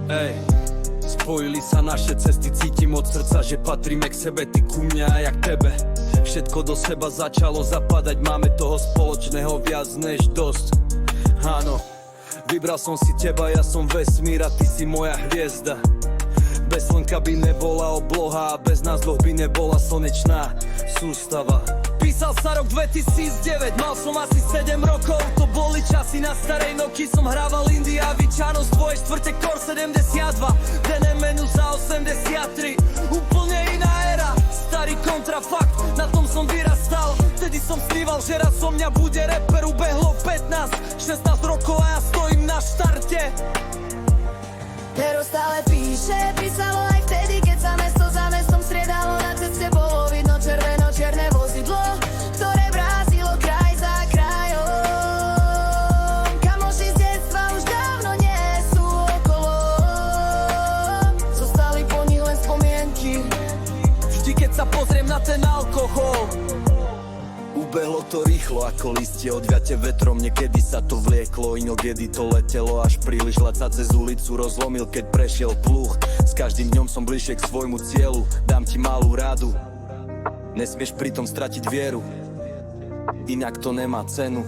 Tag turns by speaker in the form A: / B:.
A: Ej, spojili sa naše cesty, cítim od srdca, že patríme k sebe, ty ku mňa a ja k tebe. Všetko do seba začalo zapadať, máme toho spoločného viac než dosť. Áno, vybral som si teba, ja som vesmír a ty si moja hviezda. Bez slnka by nebola obloha a bez nás dvoch by nebola slnečná sústava. Písal sa rok 2009, mal som asi 7 rokov. To boli časy na starej Noky, som hrával India Vičano z 2/4 Core 72 Denemenu za 83. Úplne iná éra, starý kontrafakt, na tom som vyrastal. Vtedy som sníval, že raz so mňa bude rapper. Ubehlo 15-16 rokov a ja stojím na štarte.
B: Pero stále písalo aj vtedy, keď sa mesto za mestom striedalo. Na ceste bolo vidno červeno-čierne vozidlo, ktoré brázilo kraj za krajom. Kamoši z detstva už dávno nie sú okolo, zostali po nich len spomienky.
A: Vždy keď sa pozriem na ten alkohol, ubehlo to rýchlo ako listie odviate vetrom. Niekedy sa to vlieklo, inokedy to letelo. Až príliš ľad sa cez ulicu rozlomil, keď prešiel pluh. S každým dňom som bližšie k svojmu cieľu. Dám ti malú radu, nesmieš pritom stratiť vieru, inak to nemá cenu.